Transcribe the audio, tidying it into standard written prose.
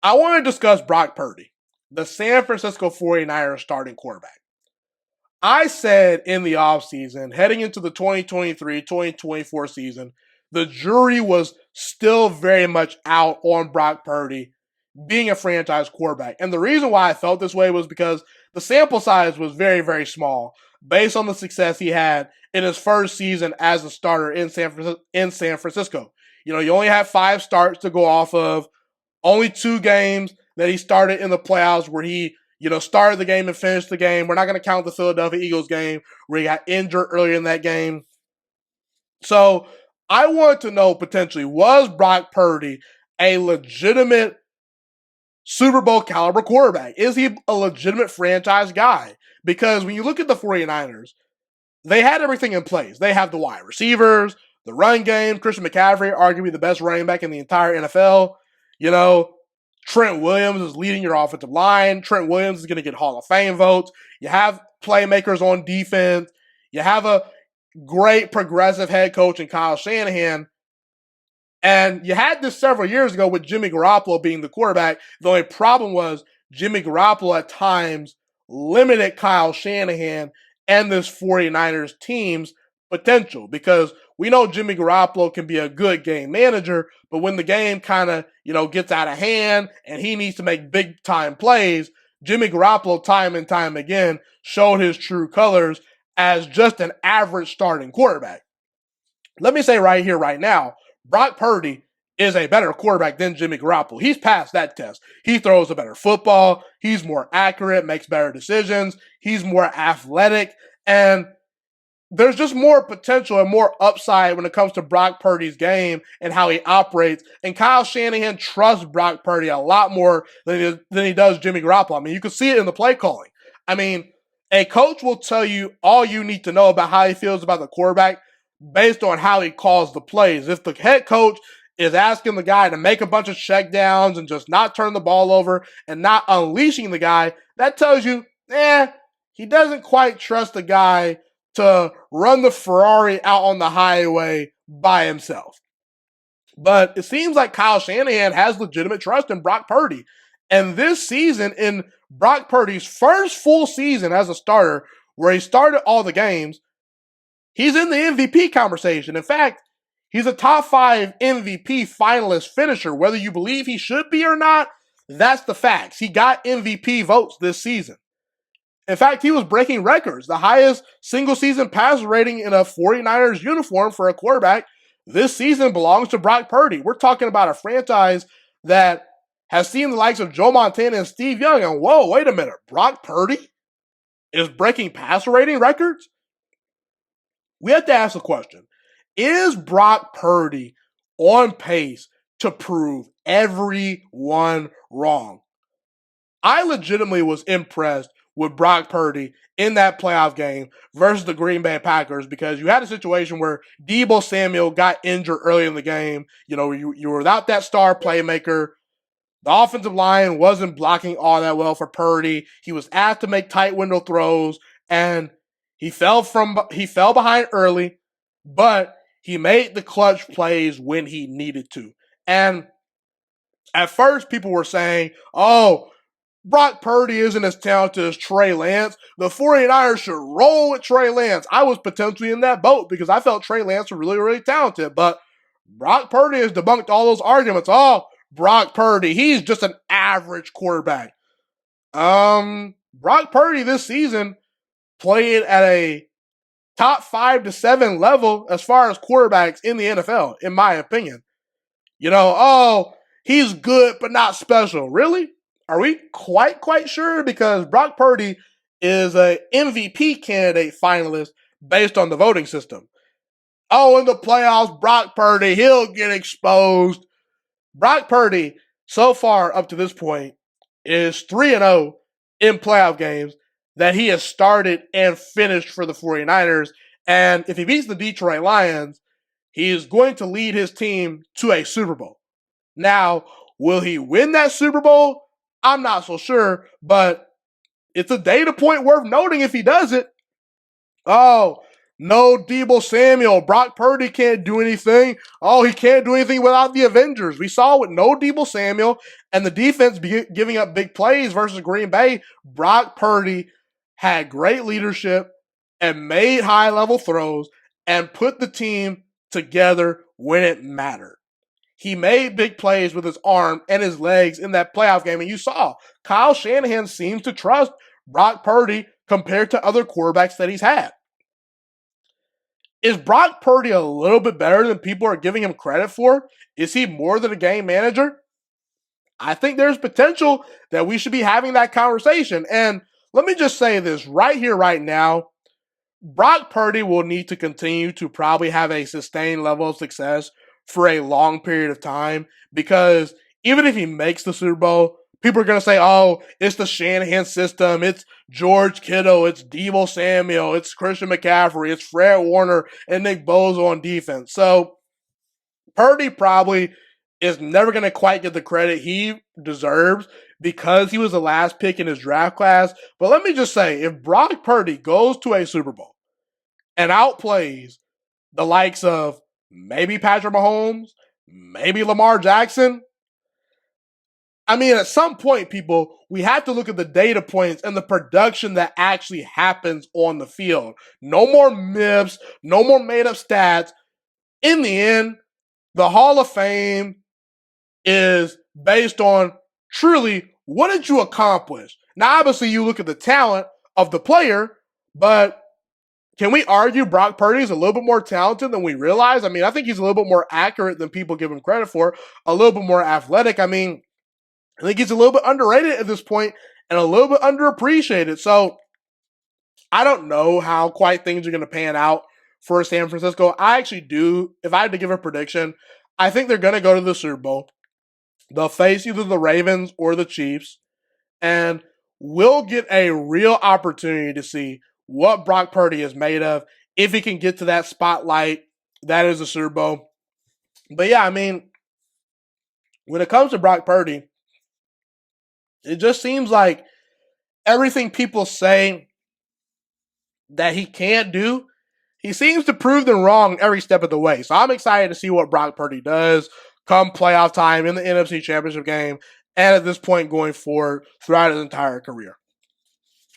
I want to discuss Brock Purdy, the San Francisco 49ers starting quarterback. I said in the offseason, heading into the 2023-2024 season, the jury was still very much out on Brock Purdy being a franchise quarterback. And the reason why I felt this way was because the sample size was very, very small based on the success he had in his first season as a starter in San Francisco. You know, you only have 5 starts to go off of, only 2 games that he started in the playoffs where he, started the game and finished the game. We're not going to count the Philadelphia Eagles game where he got injured earlier in that game. So I wanted to know potentially, was Brock Purdy a legitimate Super Bowl caliber quarterback? Is he a legitimate franchise guy? Because when you look at the 49ers, they had everything in place. They have the wide receivers, the run game, Christian McCaffrey, arguably the best running back in the entire NFL. Trent Williams is leading your offensive line. Trent Williams is going to get Hall of Fame votes. You have playmakers on defense. You have a great progressive head coach in Kyle Shanahan. And you had this several years ago with Jimmy Garoppolo being the quarterback. The only problem was Jimmy Garoppolo at times limited Kyle Shanahan and this 49ers team's potential, because we know Jimmy Garoppolo can be a good game manager, but when the game kind of, gets out of hand and he needs to make big time plays, Jimmy Garoppolo time and time again showed his true colors as just an average starting quarterback. Let me say right here, right now, Brock Purdy is a better quarterback than Jimmy Garoppolo. He's passed that test. He throws a better football. He's more accurate, makes better decisions. He's more athletic. And there's just more potential and more upside when it comes to Brock Purdy's game and how he operates. And Kyle Shanahan trusts Brock Purdy a lot more than he does Jimmy Garoppolo. I mean, you can see it in the play calling. I mean, a coach will tell you all you need to know about how he feels about the quarterback based on how he calls the plays. If the head coach is asking the guy to make a bunch of checkdowns and just not turn the ball over and not unleashing the guy, that tells you, he doesn't quite trust the guy to run the Ferrari out on the highway by himself. But it seems like Kyle Shanahan has legitimate trust in Brock Purdy. And this season, in Brock Purdy's first full season as a starter, where he started all the games, he's in the MVP conversation. In fact, he's a top 5 MVP finalist finisher. Whether you believe he should be or not, that's the facts. He got MVP votes this season. In fact, he was breaking records. The highest single-season passer rating in a 49ers uniform for a quarterback this season belongs to Brock Purdy. We're talking about a franchise that has seen the likes of Joe Montana and Steve Young. And whoa, wait a minute. Brock Purdy is breaking passer rating records? We have to ask the question, is Brock Purdy on pace to prove everyone wrong? I legitimately was impressed with Brock Purdy in that playoff game versus the Green Bay Packers, because you had a situation where Deebo Samuel got injured early in the game. You were without that star playmaker. The offensive line wasn't blocking all that well for Purdy. He was asked to make tight window throws, and he fell behind early, but he made the clutch plays when he needed to. And at first, people were saying, Brock Purdy isn't as talented as Trey Lance. The 49ers should roll with Trey Lance. I was potentially in that boat because I felt Trey Lance was really, really talented. But Brock Purdy has debunked all those arguments. Brock Purdy, he's just an average quarterback. Brock Purdy this season played at a top 5 to 7 level as far as quarterbacks in the NFL, in my opinion. He's good but not special. Really? Are we quite sure? Because Brock Purdy is an MVP candidate finalist based on the voting system. In the playoffs, Brock Purdy, he'll get exposed. Brock Purdy, so far up to this point, is 3-0 in playoff games that he has started and finished for the 49ers. And if he beats the Detroit Lions, he is going to lead his team to a Super Bowl. Now, will he win that Super Bowl? I'm not so sure, but it's a data point worth noting if he does it. No Deebo Samuel. Brock Purdy can't do anything. Oh, he can't do anything without the Avengers. We saw with no Deebo Samuel and the defense giving up big plays versus Green Bay, Brock Purdy had great leadership and made high-level throws and put the team together when it mattered. He made big plays with his arm and his legs in that playoff game. And you saw Kyle Shanahan seems to trust Brock Purdy compared to other quarterbacks that he's had. Is Brock Purdy a little bit better than people are giving him credit for? Is he more than a game manager? I think there's potential that we should be having that conversation. And let me just say this right here, right now. Brock Purdy will need to continue to probably have a sustained level of success for a long period of time, because even if he makes the Super Bowl, people are going to say, oh, it's the Shanahan system, it's George Kittle, it's Deebo Samuel, it's Christian McCaffrey, it's Fred Warner, and Nick Bosa on defense. So Purdy probably is never going to quite get the credit he deserves because he was the last pick in his draft class. But let me just say, if Brock Purdy goes to a Super Bowl and outplays the likes of maybe Patrick Mahomes, maybe Lamar Jackson, I mean, at some point, people, we have to look at the data points and the production that actually happens on the field. No more myths, no more made-up stats. In the end, the Hall of Fame is based on truly what did you accomplish. Now, obviously, you look at the talent of the player, but can we argue Brock Purdy is a little bit more talented than we realize? I mean, I think he's a little bit more accurate than people give him credit for, a little bit more athletic. I mean, I think he's a little bit underrated at this point and a little bit underappreciated. So I don't know how quite things are going to pan out for San Francisco. I actually do. If I had to give a prediction, I think they're going to go to the Super Bowl. They'll face either the Ravens or the Chiefs, and we'll get a real opportunity to see what Brock Purdy is made of if he can get to that spotlight that is the Super Bowl. But yeah, I mean, when it comes to Brock Purdy, it just seems like everything people say that he can't do, he seems to prove them wrong every step of the way. So I'm excited to see what Brock Purdy does come playoff time in the NFC Championship game and at this point going forward throughout his entire career.